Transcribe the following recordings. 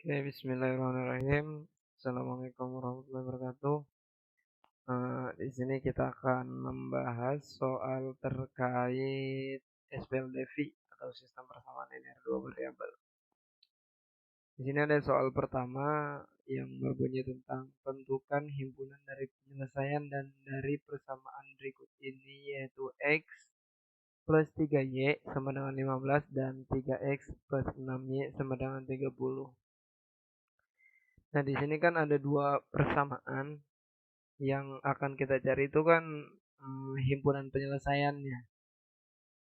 Oke, bismillahirrahmanirrahim. Assalamualaikum warahmatullahi wabarakatuh. Di sini kita akan membahas soal terkait SPLDV atau sistem persamaan linear dua variabel. Di sini ada soal pertama yang berbunyi tentang tentukan himpunan dari penyelesaian dan dari persamaan berikut ini, yaitu X plus 3Y sama dengan 15 dan 3X plus 6Y sama dengan 30. Nah, di sini kan ada dua persamaan yang akan kita cari itu kan himpunan penyelesaiannya.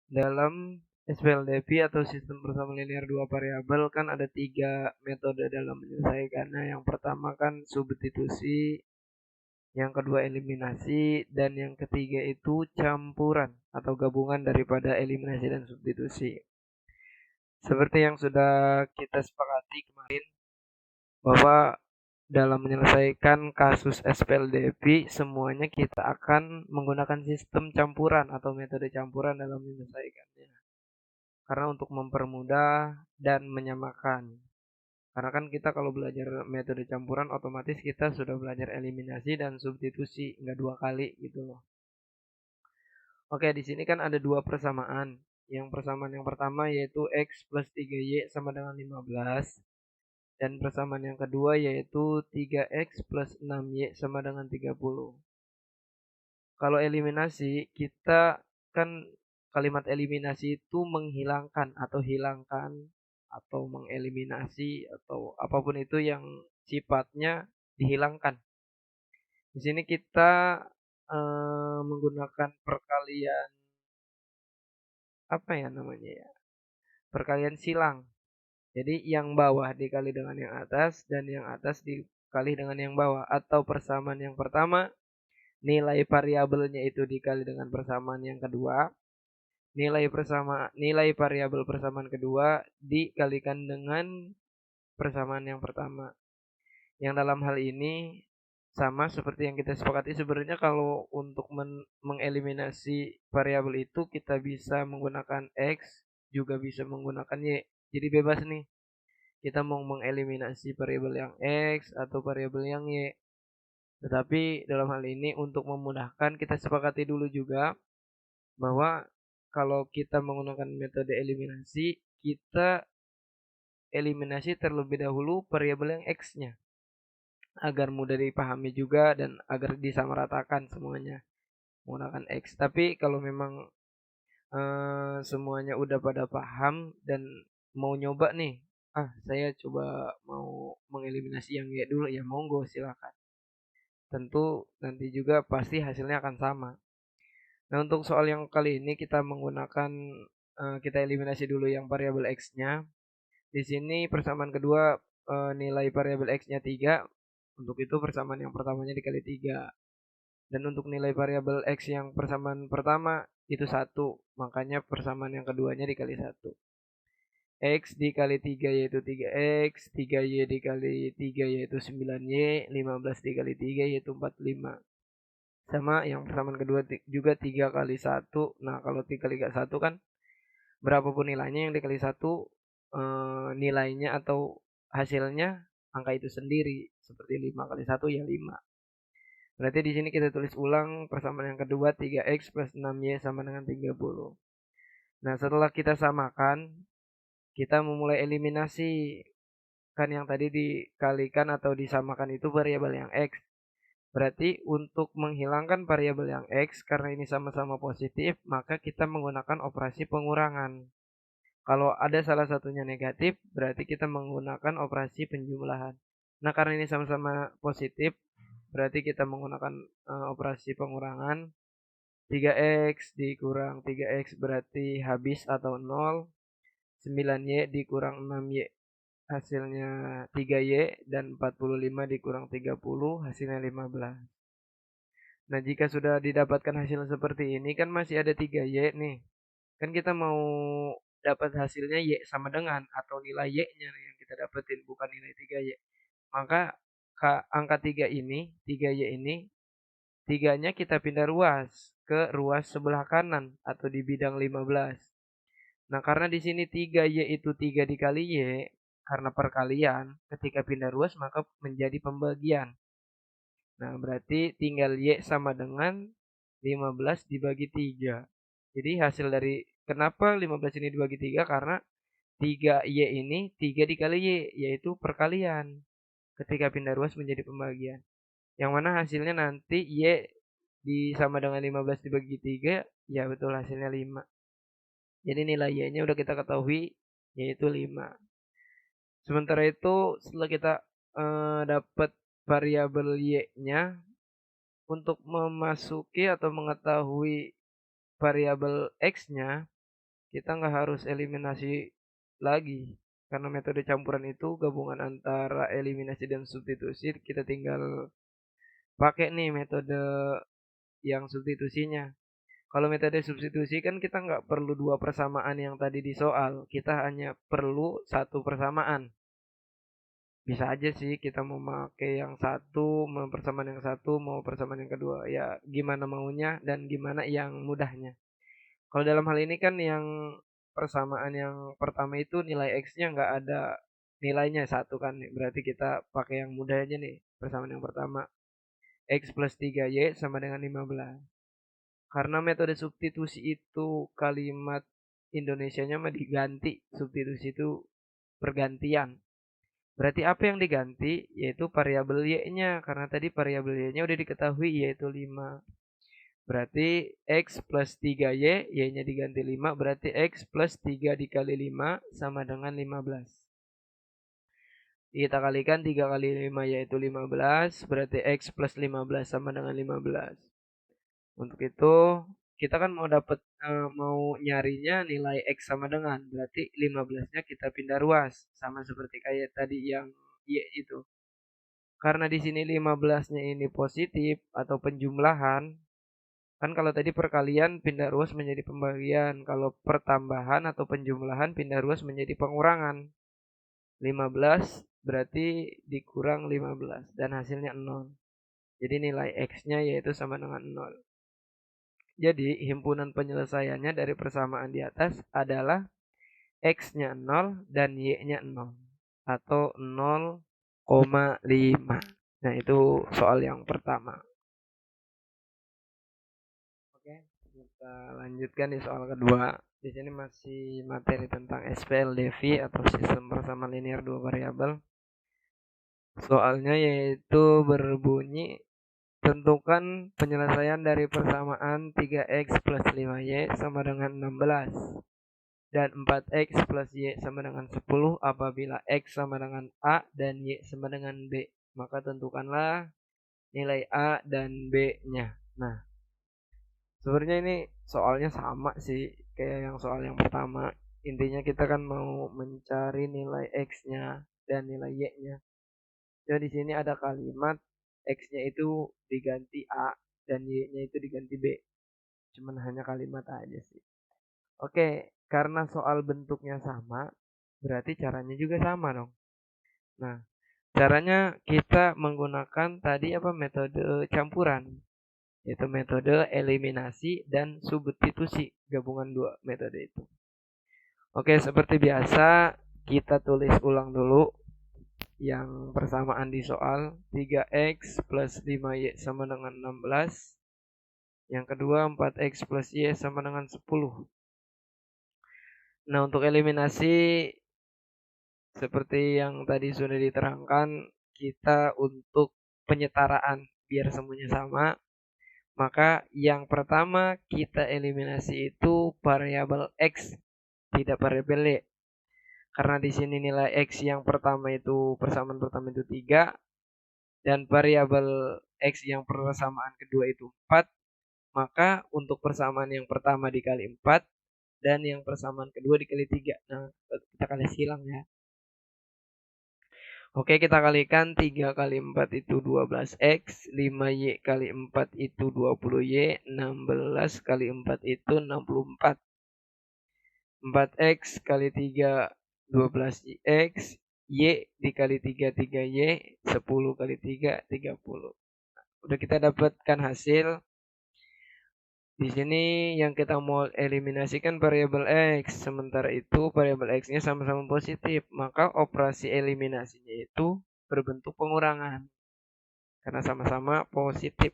Dalam SPLDV atau sistem persamaan linear dua variabel kan ada tiga metode dalam menyelesaikannya. Yang pertama kan substitusi, yang kedua eliminasi, dan yang ketiga itu campuran atau gabungan daripada eliminasi dan substitusi. Seperti yang sudah kita sepakati kemarin, bahwa dalam menyelesaikan kasus SPLDV semuanya kita akan menggunakan sistem campuran atau metode campuran dalam menyelesaikannya. Karena untuk mempermudah dan menyamakan. Karena kan kita kalau belajar metode campuran otomatis kita sudah belajar eliminasi dan substitusi, nggak dua kali gitu loh. Oke, di sini kan ada dua persamaan. Yang persamaan yang pertama yaitu X plus 3Y sama dengan 15. Dan persamaan yang kedua yaitu 3X plus 6Y sama dengan 30. Kalau eliminasi, kita kan kalimat eliminasi itu menghilangkan atau hilangkan atau mengeliminasi atau apapun itu yang sifatnya dihilangkan. Di sini kita menggunakan perkalian apa ya namanya ya? Perkalian silang. Jadi yang bawah dikali dengan yang atas dan yang atas dikali dengan yang bawah, atau persamaan yang pertama nilai variabelnya itu dikali dengan persamaan yang kedua, nilai variabel persamaan kedua dikalikan dengan persamaan yang pertama. Yang dalam hal ini sama seperti yang kita sepakati, sebenarnya kalau untuk mengeliminasi variabel itu kita bisa menggunakan X, juga bisa menggunakan Y. Jadi bebas nih, kita mau mengeliminasi variabel yang X atau variabel yang Y. Tetapi dalam hal ini untuk memudahkan kita sepakati dulu juga bahwa kalau kita menggunakan metode eliminasi, kita eliminasi terlebih dahulu variabel yang X-nya agar mudah dipahami juga dan agar disamaratakan semuanya menggunakan X. Tapi kalau memang semuanya udah pada paham dan mau nyoba nih, saya coba mau mengeliminasi yang Y dulu, ya monggo silakan. Tentu nanti juga pasti hasilnya akan sama. Nah, untuk soal yang kali ini kita menggunakan kita eliminasi dulu yang variabel X-nya. Di sini persamaan kedua nilai variabel X-nya 3. Untuk itu persamaan yang pertamanya dikali 3. Dan untuk nilai variabel X yang persamaan pertama itu 1. Makanya persamaan yang keduanya dikali 1. X dikali 3 yaitu 3X, 3Y dikali 3 yaitu 9Y, 15 dikali 3 yaitu 45. Sama yang persamaan kedua juga 3 kali 1. Nah, kalau 3 kali 1 kan berapapun nilainya, yang dikali 1 nilainya atau hasilnya angka itu sendiri. Seperti 5 kali 1 ya 5. Berarti di sini kita tulis ulang persamaan yang kedua 3X plus 6Y sama dengan 30. Nah, setelah kita samakan, kita memulai eliminasi. Kan yang tadi dikalikan atau disamakan itu variabel yang X. Berarti untuk menghilangkan variabel yang X, karena ini sama-sama positif, maka kita menggunakan operasi pengurangan. Kalau ada salah satunya negatif, berarti kita menggunakan operasi penjumlahan. Nah, karena ini sama-sama positif, berarti kita menggunakan operasi pengurangan. 3X dikurang 3X berarti habis atau 0. 9Y dikurang 6Y hasilnya 3Y, dan 45 dikurang 30 hasilnya 15. Nah, jika sudah didapatkan hasil seperti ini kan masih ada 3Y nih. Kan kita mau dapat hasilnya Y sama dengan atau nilai Y-nya yang kita dapetin, bukan nilai 3Y. Maka angka 3 ini, 3Y ini, 3-nya kita pindah ruas ke ruas sebelah kanan atau di bidang 15. Nah, karena di sini 3Y itu 3 dikali Y, karena perkalian, ketika pindah ruas maka menjadi pembagian. Nah, berarti tinggal Y sama dengan 15 dibagi 3. Jadi hasil dari kenapa 15 ini dibagi 3? Karena 3Y ini 3 dikali Y, yaitu perkalian. Ketika pindah ruas menjadi pembagian. Yang mana hasilnya nanti Y sama dengan 15 dibagi 3, ya betul hasilnya 5. Jadi nilai Y-nya udah kita ketahui, yaitu 5. Sementara itu setelah kita dapat variabel Y-nya, untuk memasuki atau mengetahui variabel X-nya, kita nggak harus eliminasi lagi. Karena metode campuran itu gabungan antara eliminasi dan substitusi, kita tinggal pakai nih metode yang substitusinya. Kalau metode substitusi kan kita nggak perlu dua persamaan yang tadi di soal, kita hanya perlu satu persamaan. Bisa aja sih kita mau pakai yang satu, mau persamaan yang satu, mau persamaan yang kedua. Ya gimana maunya dan gimana yang mudahnya. Kalau dalam hal ini kan yang persamaan yang pertama itu nilai X-nya nggak ada nilainya satu kan. Berarti kita pakai yang mudah aja nih. Persamaan yang pertama. X plus 3Y sama dengan 15. Karena metode substitusi itu kalimat Indonesianya mah diganti. Substitusi itu pergantian. Berarti apa yang diganti? Yaitu variabel Y-nya. Karena tadi variabel Y-nya udah diketahui yaitu 5. Berarti X plus 3Y, Y-nya diganti 5. Berarti X plus 3 dikali 5 sama dengan 15. Kita kalikan 3 kali 5 yaitu 15. Berarti X plus 15 sama dengan 15. Untuk itu kita kan mau nyarinya nilai X sama dengan. Berarti 15-nya kita pindah ruas. Sama seperti kayak tadi yang Y itu. Karena di sini 15-nya ini positif atau penjumlahan. Kan kalau tadi perkalian pindah ruas menjadi pembagian. Kalau pertambahan atau penjumlahan pindah ruas menjadi pengurangan. 15 berarti dikurang 15 dan hasilnya 0. Jadi nilai X-nya yaitu sama dengan 0. Jadi himpunan penyelesaiannya dari persamaan di atas adalah X-nya 0 dan Y-nya 0. Atau 0,5. Nah itu soal yang pertama. Oke, kita lanjutkan di soal kedua. Di sini masih materi tentang SPLDV atau sistem persamaan linear dua variabel. Soalnya yaitu berbunyi tentukan penyelesaian dari persamaan 3x plus 5y sama dengan 16 dan 4x plus y sama dengan 10 apabila x sama dengan a dan y sama dengan b. Maka tentukanlah nilai a dan b-nya. Nah, sebenarnya ini soalnya sama sih kayak yang soal yang pertama. Intinya kita kan mau mencari nilai x-nya dan nilai y-nya. Jadi di sini ada kalimat X-nya itu diganti A dan Y-nya itu diganti B. Cuman hanya kalimat aja sih. Oke, karena soal bentuknya sama, berarti caranya juga sama dong. Nah, caranya kita menggunakan tadi metode campuran, yaitu metode eliminasi dan substitusi, gabungan dua metode itu. Oke, seperti biasa kita tulis ulang dulu yang persamaan di soal 3x plus 5y sama dengan 16. Yang kedua 4x plus y sama dengan 10. Nah untuk eliminasi seperti yang tadi sudah diterangkan, kita untuk penyetaraan biar semuanya sama, maka yang pertama kita eliminasi itu variabel x, tidak variabel y. Karena di sini nilai x yang pertama itu persamaan pertama itu 3 dan variabel x yang persamaan kedua itu 4, maka untuk persamaan yang pertama dikali 4 dan yang persamaan kedua dikali 3. Nah, kita kali silang ya. Oke, kita kalikan 3 kali 4 itu 12x, 5y kali 4 itu 20y, 16 kali 4 itu 64. 4x kali 3 12x, y dikali 3 3y, 10 kali 3 30. Udah kita dapatkan hasil Di sini yang kita mau eliminasikan variabel X, sementara itu variabel X-nya sama-sama positif, maka operasi eliminasinya itu berbentuk pengurangan, karena sama-sama positif.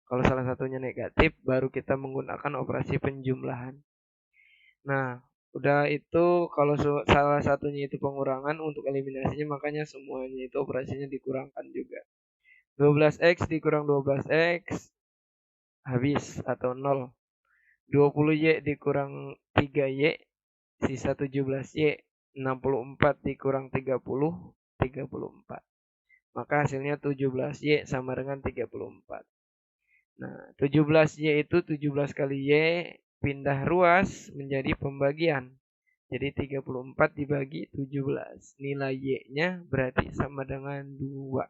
Kalau salah satunya negatif, baru kita menggunakan operasi penjumlahan. Nah, udah itu kalau salah satunya itu pengurangan, untuk eliminasinya makanya semuanya itu operasinya dikurangkan juga. 12X dikurang 12X habis atau 0. 20Y dikurang 3Y sisa 17Y. 64 dikurang 30, 34. Maka hasilnya 17Y sama dengan 34. Nah, 17Y itu 17 kali Y pindah ruas menjadi pembagian. Jadi 34 dibagi 17. Nilai Y-nya berarti sama dengan 2.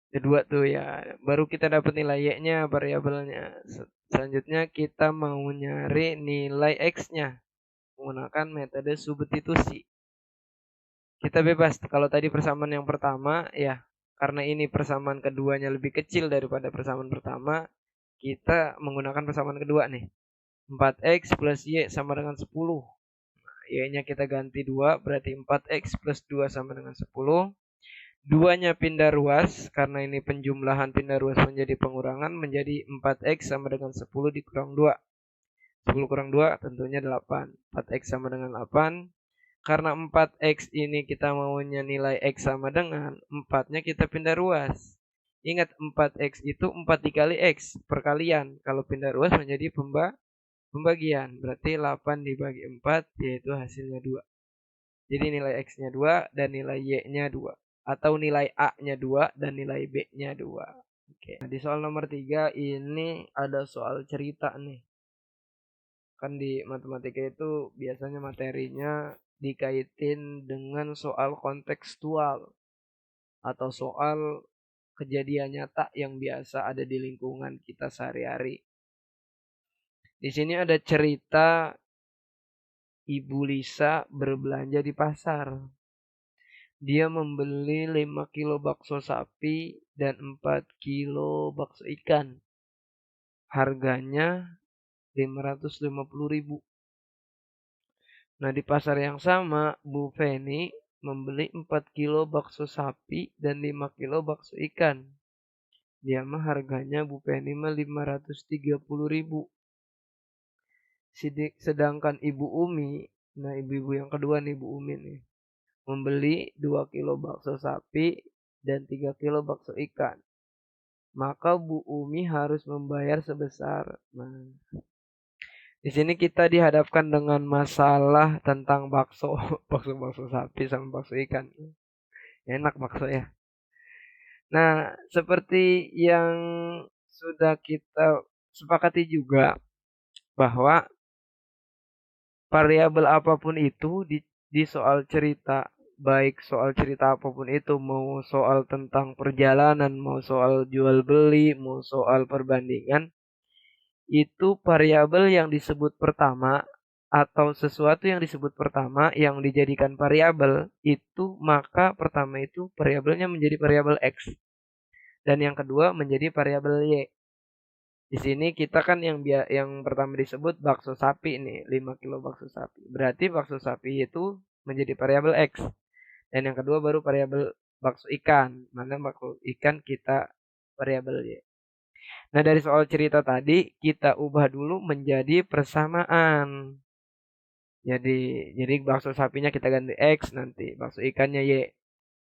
Kedua tuh ya, baru kita dapat nilai Y-nya, variabelnya. Selanjutnya kita mau nyari nilai X-nya menggunakan metode substitusi. Kita bebas, kalau tadi persamaan yang pertama ya, karena ini persamaan keduanya lebih kecil daripada persamaan pertama, kita menggunakan persamaan kedua nih. 4X plus Y sama dengan 10. Y-nya kita ganti 2, berarti 4X plus 2 sama dengan 10. Duanya pindah ruas, karena ini penjumlahan pindah ruas menjadi pengurangan, menjadi 4X sama dengan 10 dikurang 2. 10 kurang 2 tentunya 8. 4X sama dengan 8. Karena 4X ini kita maunya nilai X sama dengan 4-nya kita pindah ruas. Ingat 4X itu 4 dikali X, perkalian. Kalau pindah ruas menjadi pembagian. Berarti 8 dibagi 4 yaitu hasilnya 2. Jadi nilai X-nya 2 dan nilai Y-nya 2. Atau nilai A-nya 2 dan nilai B-nya 2. Oke. Nah, di soal nomor 3 ini ada soal cerita nih. Kan di matematika itu biasanya materinya dikaitin dengan soal kontekstual atau soal kejadian nyata yang biasa ada di lingkungan kita sehari-hari. Di sini ada cerita Ibu Lisa berbelanja di pasar. Dia membeli 5 kilo bakso sapi dan 4 kilo bakso ikan. Harganya 550.000. Nah, di pasar yang sama, Bu Feni membeli 4 kilo bakso sapi dan 5 kilo bakso ikan. Dia mah harganya Bu Feni mah 530.000. Sedangkan Ibu Umi, nah ibu-ibu yang kedua nih Bu Umi nih, membeli 2 kilo bakso sapi dan 3 kilo bakso ikan. Maka Bu Umi harus membayar sebesar. Nah, di sini kita dihadapkan dengan masalah tentang bakso, bakso sapi sama bakso ikan. Enak bakso ya. Nah, seperti yang sudah kita sepakati juga bahwa variabel apapun itu di soal cerita, baik soal cerita apapun itu, mau soal tentang perjalanan, mau soal jual beli, mau soal perbandingan, itu variabel yang disebut pertama atau sesuatu yang disebut pertama yang dijadikan variabel itu, maka pertama itu variabelnya menjadi variabel X dan yang kedua menjadi variabel Y. Di sini kita kan yang pertama disebut bakso sapi nih, 5 kilo bakso sapi. Berarti bakso sapi itu menjadi variabel X. Dan yang kedua baru variabel bakso ikan. Mana bakso ikan kita variabel Y. Nah, dari soal cerita tadi kita ubah dulu menjadi persamaan. Jadi bakso sapinya kita ganti X nanti, bakso ikannya Y.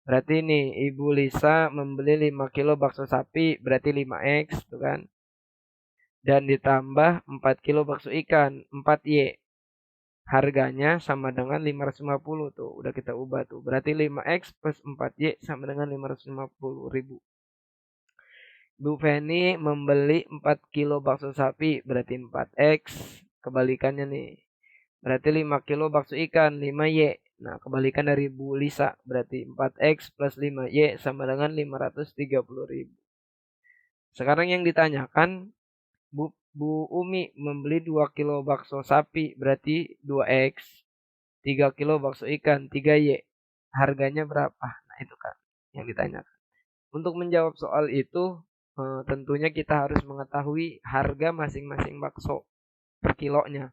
Berarti nih Ibu Lisa membeli 5 kilo bakso sapi, berarti 5X tuh kan. Dan ditambah 4 kilo bakso ikan, 4Y. Harganya sama dengan 550 tuh, udah kita ubah tuh. Berarti 5X plus 4Y sama dengan 550.000. Bu Feni membeli 4 kilo bakso sapi, berarti 4X. Kebalikannya nih. Berarti 5 kilo bakso ikan, 5Y. Nah, kebalikan dari Bu Lisa, berarti 4X plus 5Y sama dengan 530.000. Sekarang yang ditanyakan, Bu Umi membeli 2 kilo bakso sapi, berarti 2X. 3 kilo bakso ikan, 3Y. Harganya berapa? Nah, itu kan yang ditanyakan. Untuk menjawab soal itu, tentunya kita harus mengetahui harga masing-masing bakso per kilonya.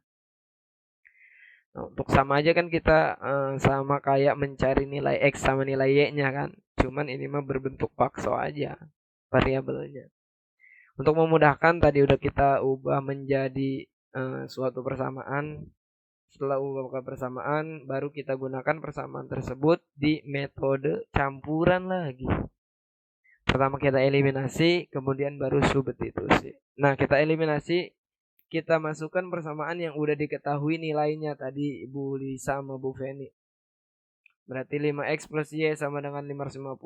Nah, untuk sama aja kan kita sama kayak mencari nilai X sama nilai Y-nya kan. Cuman ini mah berbentuk bakso aja variabelnya. Untuk memudahkan tadi udah kita ubah menjadi suatu persamaan. Setelah ubah ke persamaan, baru kita gunakan persamaan tersebut di metode campuran lagi. Pertama kita eliminasi, kemudian baru substitusi. Nah, kita eliminasi, kita masukkan persamaan yang udah diketahui nilainya tadi Bu Lisa sama Bu Feni. Berarti 5x plus y sama dengan 550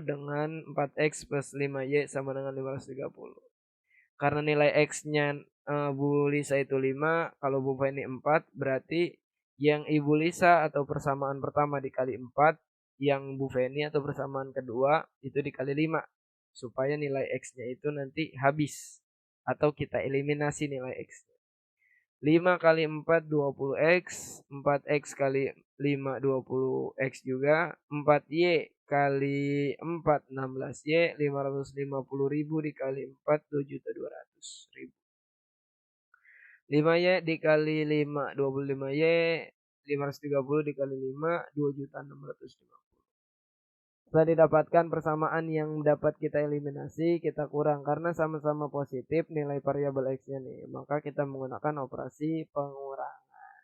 dengan 4x plus 5y sama dengan 530. Karena nilai x-nya Bu Lisa itu 5, kalau Bu Feni 4, berarti yang Ibu Lisa atau persamaan pertama dikali 4, yang Bu Feni atau persamaan kedua itu dikali 5. Supaya nilai x-nya itu nanti habis. Atau kita eliminasi nilai x-nya. 5 kali 4 20x, 4x kali 5 20x juga, 4y kali 4 16y, 550.000 dikali 4 2.200.000. 5y dikali 5 25y, 530 dikali 5 2.650. Setelah didapatkan persamaan yang dapat kita eliminasi, kita kurang karena sama-sama positif nilai variabel x-nya nih. Maka kita menggunakan operasi pengurangan.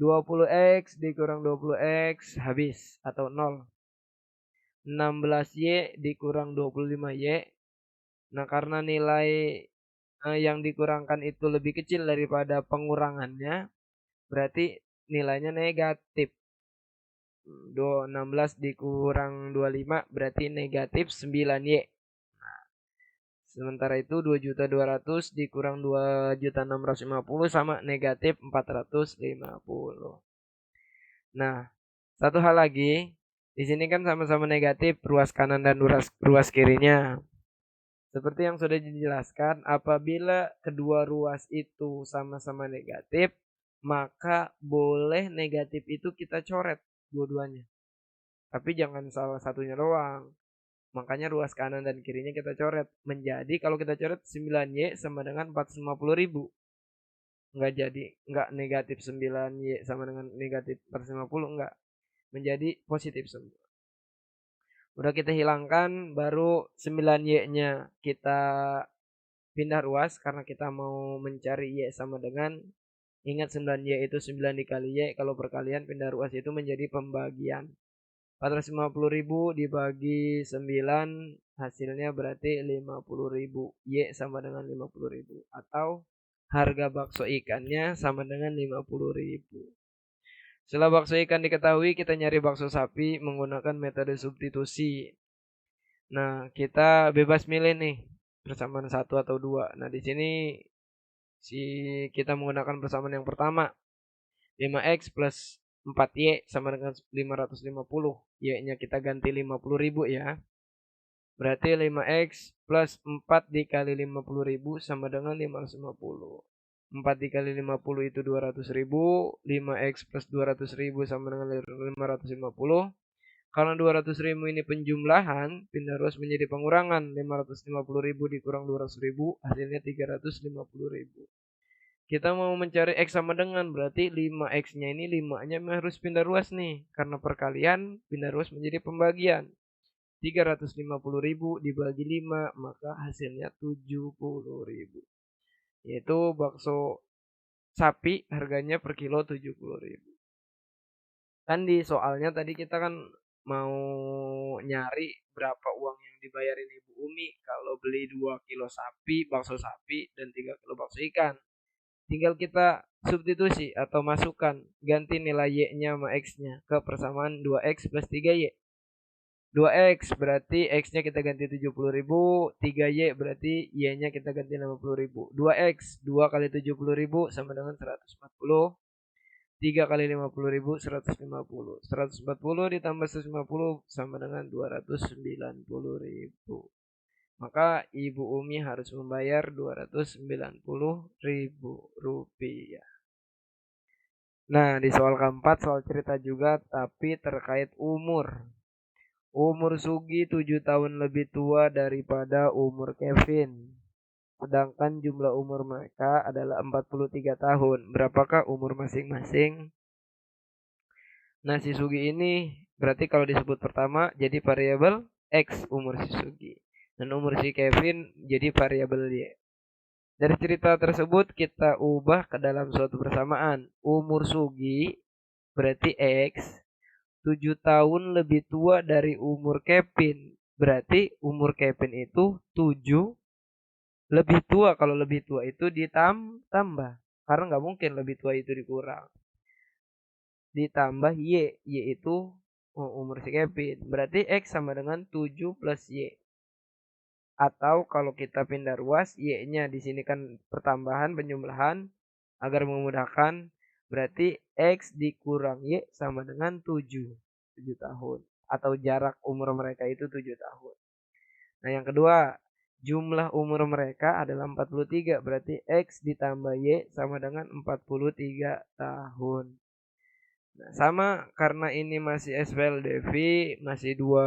20x dikurang 20x habis atau 0. 16y dikurang 25y. Nah, karena nilai yang dikurangkan itu lebih kecil daripada pengurangannya, berarti nilainya negatif. 16 dikurang 25 berarti negatif 9y. Nah, sementara itu 2.200.000 dikurang 2.650 sama negatif 450. Nah, satu hal lagi, di sini kan sama-sama negatif ruas kanan dan ruas kirinya. Seperti yang sudah dijelaskan, apabila kedua ruas itu sama-sama negatif, maka boleh negatif itu kita coret dua-duanya. Tapi jangan salah satunya doang. Makanya ruas kanan dan kirinya kita coret. Menjadi kalau kita coret 9y sama dengan 450.000. Enggak jadi, enggak negatif 9y sama dengan negatif 450, enggak. Menjadi positif semua. Udah kita hilangkan, baru 9y-nya kita pindah ruas karena kita mau mencari y sama dengan, ingat 9y itu 9 dikali y, kalau perkalian pindah ruas itu menjadi pembagian. 450.000 dibagi 9 hasilnya berarti 50.000. Y sama dengan 50.000. Atau harga bakso ikannya sama dengan 50.000. Setelah bakso ikan diketahui, kita nyari bakso sapi menggunakan metode substitusi. Nah, kita bebas milih nih persamaan 1 atau 2. Nah, di sini kita menggunakan persamaan yang pertama. 5x plus 4y sama dengan 550. Y-nya kita ganti 50.000 ya. Berarti 5x plus 4 dikali 50.000 sama dengan 550. 4 dikali 50 itu 200.000. 5x plus 200.000 sama dengan 550. Karena 200.000 ini penjumlahan, pindah ruas menjadi pengurangan. 550.000 dikurang 200.000, hasilnya 350.000. Kita mau mencari X sama dengan, berarti 5X-nya ini 5-nya harus pindah ruas nih. Karena perkalian, pindah ruas menjadi pembagian. 350.000 dibagi 5, maka hasilnya 70.000. Yaitu bakso sapi harganya per kilo 70.000. Kan di soalnya tadi kita kan mau nyari berapa uang yang dibayarin Ibu Umi kalau beli 2 kilo sapi, bakso sapi, dan 3 kilo bakso ikan. Tinggal kita substitusi atau masukkan, ganti nilai Y-nya sama X-nya ke persamaan 2X plus 3Y. 2X berarti X-nya kita ganti 70.000, 3Y berarti Y-nya kita ganti 50.000. 2X, 2 kali 70.000 sama dengan 140. 3 kali 50.000 150. 140 ditambah 150 sama dengan 290.000. Maka Ibu Umi harus membayar 290.000 rupiah. Nah, di soal keempat soal cerita juga tapi terkait umur. Umur Sugi 7 tahun lebih tua daripada umur Kevin. Sedangkan jumlah umur mereka adalah 43 tahun. Berapakah umur masing-masing? Nah, si Sugi ini berarti kalau disebut pertama jadi variabel X umur si Sugi. Dan umur si Kevin jadi variabel Y. Dari cerita tersebut kita ubah ke dalam suatu persamaan. Umur Sugi berarti X 7 tahun lebih tua dari umur Kevin. Berarti umur Kevin itu 7 lebih tua. Kalau lebih tua itu ditambah. Karena nggak mungkin lebih tua itu dikurang. Ditambah Y. Y itu umur si Kevin. Berarti X sama dengan 7 plus Y. Atau kalau kita pindah ruas, Y-nya di sini kan pertambahan, penjumlahan. Agar memudahkan, berarti X dikurang Y sama dengan 7. 7 tahun. Atau jarak umur mereka itu 7 tahun. Nah yang kedua, jumlah umur mereka adalah 43. Berarti X ditambah Y sama dengan 43 tahun. Nah, sama karena ini masih SPLDV, masih dua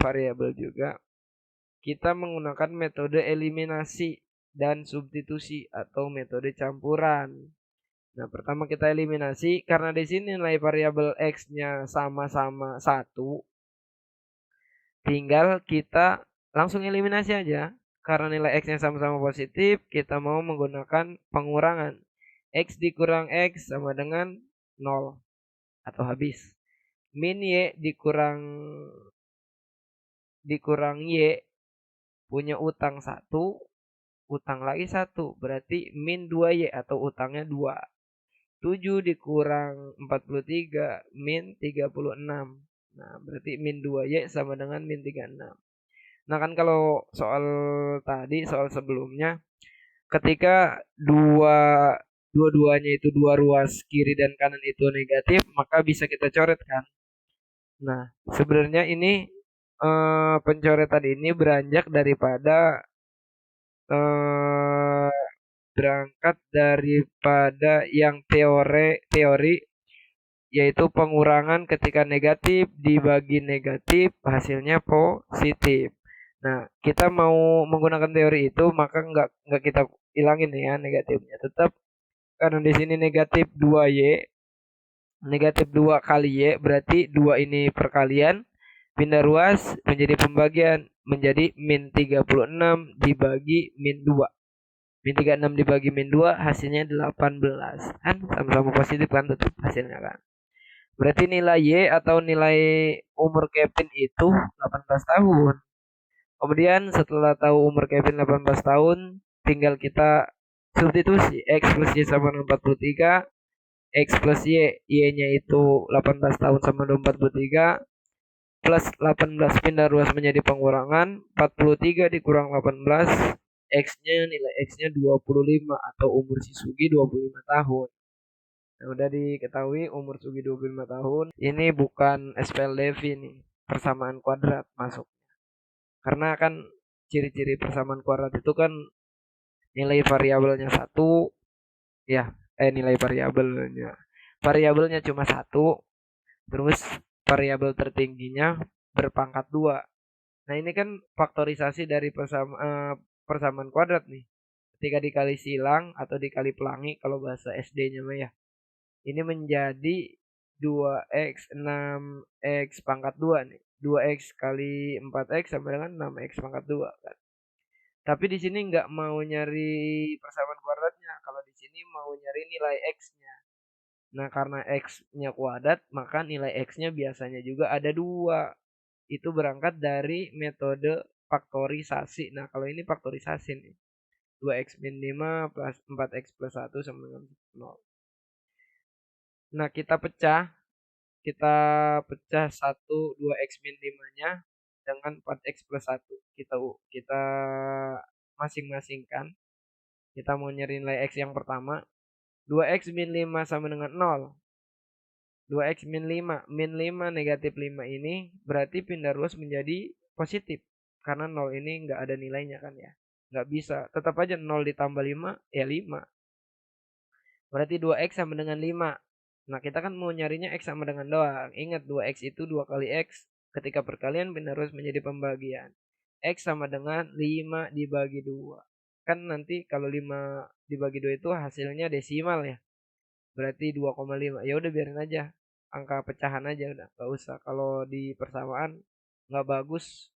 variabel juga. Kita menggunakan metode eliminasi dan substitusi atau metode campuran. Nah, pertama kita eliminasi karena di sini nilai variabel X-nya sama-sama 1. Tinggal kita langsung eliminasi aja. Karena nilai X-nya sama-sama positif, kita mau menggunakan pengurangan. X dikurang X sama dengan 0 atau habis. Min Y dikurang Y punya utang 1, utang lagi 1. Berarti min 2Y atau utangnya 2. 7 dikurang 43 min 36. Nah, berarti min 2Y sama dengan min 36. Nah, kan kalau soal sebelumnya ketika dua-duanya itu dua ruas kiri dan kanan itu negatif, maka bisa kita coret kan. Nah, sebenarnya ini pencoretan ini beranjak daripada eh, berangkat daripada yang teori yaitu pengurangan ketika negatif dibagi negatif hasilnya positif. Nah, kita mau menggunakan teori itu maka nggak kita hilangin ya negatifnya. Tetap karena di sini negatif 2Y, negatif 2 kali Y berarti 2 ini perkalian, pindah ruas menjadi pembagian menjadi min 36 dibagi min 2. Min 36 dibagi min 2 hasilnya 18. Kan sama-sama positif kan tetap hasilnya kan. Berarti nilai Y atau nilai umur Kevin itu 18 tahun. Kemudian setelah tahu umur Kevin 18 tahun, tinggal kita substitusi X plus Y sama 43, X plus Y, Y-nya itu 18 tahun sama 43, plus 18 pindah ruas menjadi pengurangan, 43 dikurang 18, nilai X-nya 25 atau umur si Sugi 25 tahun. Nah, udah diketahui umur Sugi 25 tahun. Ini bukan SPLDV nih, persamaan kuadrat masuk. Karena kan ciri-ciri persamaan kuadrat itu kan nilai variabelnya 1, ya, nilai variabelnya cuma 1, terus variabel tertingginya berpangkat 2. Nah, ini kan faktorisasi dari persamaan kuadrat nih. Ketika dikali silang atau dikali pelangi kalau bahasa SD-nya mah ya. Ini menjadi 2x 6x pangkat 2 nih. 2x kali 4x sama dengan 6x pangkat 2 kan. Tapi di sini nggak mau nyari persamaan kuadratnya. Kalau di sini mau nyari nilai x-nya. Nah, karena x-nya kuadrat, maka nilai x-nya biasanya juga ada 2. Itu berangkat dari metode faktorisasi. Nah, kalau ini faktorisasi nih. 2x min 5 plus 4x plus 1 sama dengan 0. Nah, kita pecah 2x min 5-nya dengan 4x plus 1. Kita masing-masingkan. Kita mau nyari nilai x yang pertama. 2x min 5 sama dengan 0. 2x min 5. Min 5 negatif 5 ini berarti pindah ruas menjadi positif. Karena 0 ini nggak ada nilainya kan ya. Nggak bisa. Tetap aja 0 ditambah 5 ya 5. Berarti 2x sama dengan 5. Nah, kita kan mau nyarinya x sama dengan doang. Ingat 2x itu 2 kali x Ketika perkalian pindah ruas menjadi pembagian. X sama dengan 5 dibagi 2. Kan nanti kalau 5 dibagi 2 itu hasilnya desimal ya. Berarti 2,5. Ya udah biarin aja. Angka pecahan aja udah, nggak usah. Kalau di persamaan nggak bagus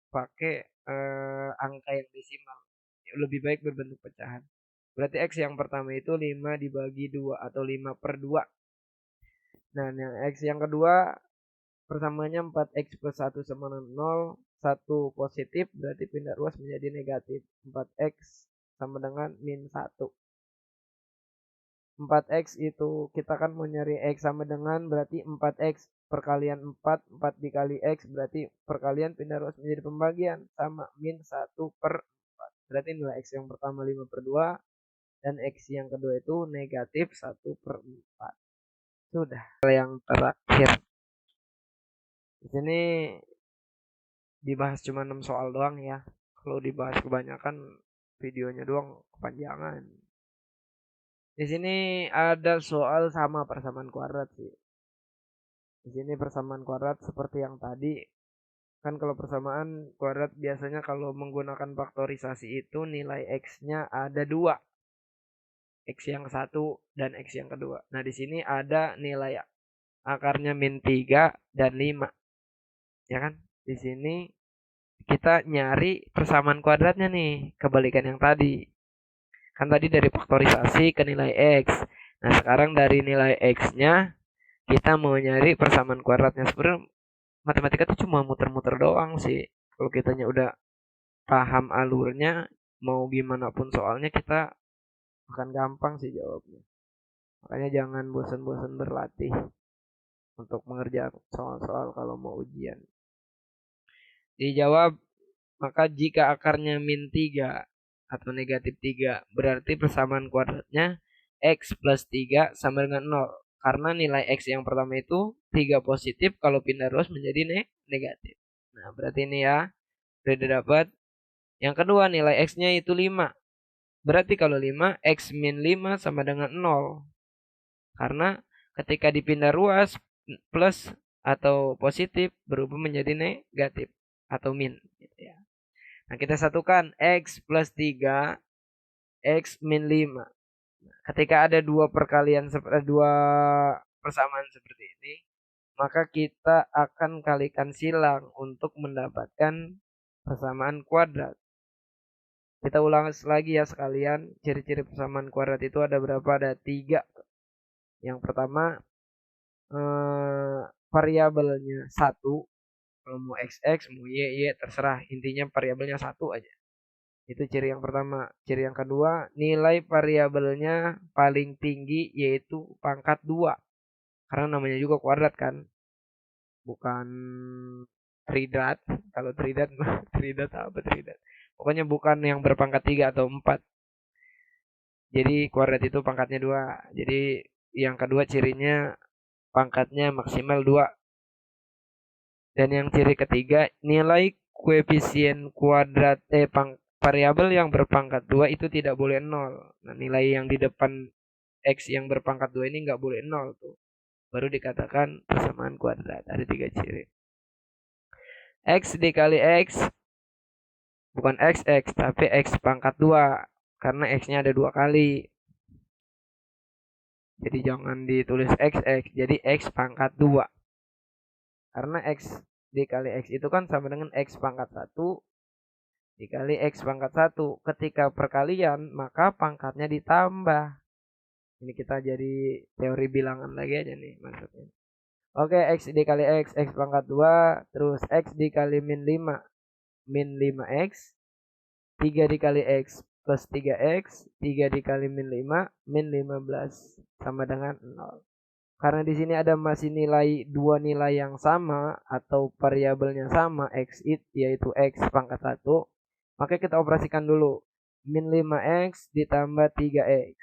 pakai angka yang desimal. Lebih baik berbentuk pecahan. Berarti X yang pertama itu 5 dibagi 2 atau 5 per 2. Nah, yang X yang kedua persamaannya 4X plus 1 sama dengan 0. 1 positif berarti pindah ruas menjadi negatif. 4X sama dengan min 1. 4X itu kita kan mau nyari X sama dengan berarti 4X perkalian 4. 4 dikali X berarti perkalian pindah ruas menjadi pembagian. Sama min 1 per 4. Berarti nilai X yang pertama 5 per 2. Dan X yang kedua itu negatif 1 per 4. Sudah. Yang terakhir. Di sini dibahas cuma 6 soal doang ya. Kalau dibahas kebanyakan videonya doang kepanjangan. Di sini ada soal sama persamaan kuadrat sih. Di sini persamaan kuadrat seperti yang tadi. Kan kalau persamaan kuadrat biasanya kalau menggunakan faktorisasi itu nilai X-nya ada 2. X yang satu dan X yang kedua. Nah di sini ada nilai akarnya min 3 dan 5. Ya kan? Di sini kita nyari persamaan kuadratnya nih, kebalikan yang tadi. Kan tadi dari faktorisasi ke nilai X. Nah, sekarang dari nilai X-nya kita mau nyari persamaan kuadratnya. Sebenarnya matematika itu cuma muter-muter doang sih. Kalau kitanya udah paham alurnya, mau gimana pun soalnya kita akan gampang sih jawabnya. Makanya jangan bosan-bosan berlatih untuk mengerjakan soal-soal kalau mau ujian. Dijawab, maka jika akarnya min 3 atau negatif 3, berarti persamaan kuadratnya X plus 3 sama dengan 0. Karena nilai X yang pertama itu 3 positif, kalau pindah ruas menjadi negatif. Nah, berarti ini ya, sudah dapat. Yang kedua, nilai X-nya itu 5. Berarti kalau 5, X min 5 sama dengan 0. Karena ketika dipindah ruas, plus atau positif berubah menjadi negatif atau min. Gitu ya. Nah, kita satukan X plus 3, X min 5. Ketika ada dua persamaan seperti ini, maka kita akan kalikan silang untuk mendapatkan persamaan kuadrat. Kita ulang lagi ya sekalian, ciri-ciri persamaan kuadrat itu ada berapa? Ada 3. Yang pertama, variabelnya 1. Kalau mau XX, mau Y, terserah. Intinya variabelnya 1 aja. Itu ciri yang pertama. Ciri yang kedua, nilai variabelnya paling tinggi yaitu pangkat 2. Karena namanya juga kuadrat kan. Bukan tridat. Kalau tridat, tridat apa tridat? Pokoknya bukan yang berpangkat 3 atau 4. Jadi kuadrat itu pangkatnya 2. Jadi yang kedua cirinya pangkatnya maksimal 2. Dan yang ciri ketiga, nilai koefisien kuadrat variabel yang berpangkat 2 itu tidak boleh 0. Nah, nilai yang di depan X yang berpangkat 2 ini nggak boleh 0 tuh. Baru dikatakan persamaan kuadrat. Ada 3 ciri. X dikali X bukan XX tapi X pangkat 2. Karena X-nya ada 2 kali. Jadi jangan ditulis XX. Jadi X pangkat 2. Karena X dikali X itu kan sama dengan X pangkat 1 dikali X pangkat 1. Ketika perkalian, maka pangkatnya ditambah. Ini kita jadi teori bilangan lagi aja nih maksudnya. Oke, X dikali X, X pangkat 2. Terus X dikali min 5, min 5X. 3 dikali X plus 3X. 3 dikali min 5, min 15. Sama dengan 0. Karena di sini ada masih dua nilai yang sama atau variabelnya sama X yaitu X pangkat 1, maka kita operasikan dulu. Min 5X ditambah 3X.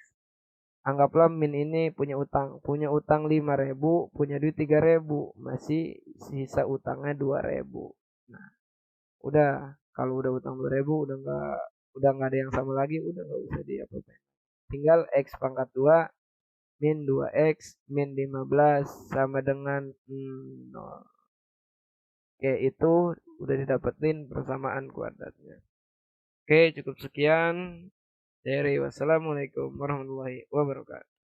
Anggaplah min ini punya utang 5.000, punya duit 3.000, masih sisa utangnya 2.000. Nah, udah kalau udah utang 2.000 udah nggak ada yang sama lagi, udah nggak usah diapa-apain. Tinggal X pangkat 2 min 2X min 15 sama dengan 0. Oke, itu udah didapetin persamaan kuadratnya. Oke, cukup sekian dari wassalamualaikum warahmatullahi wabarakatuh.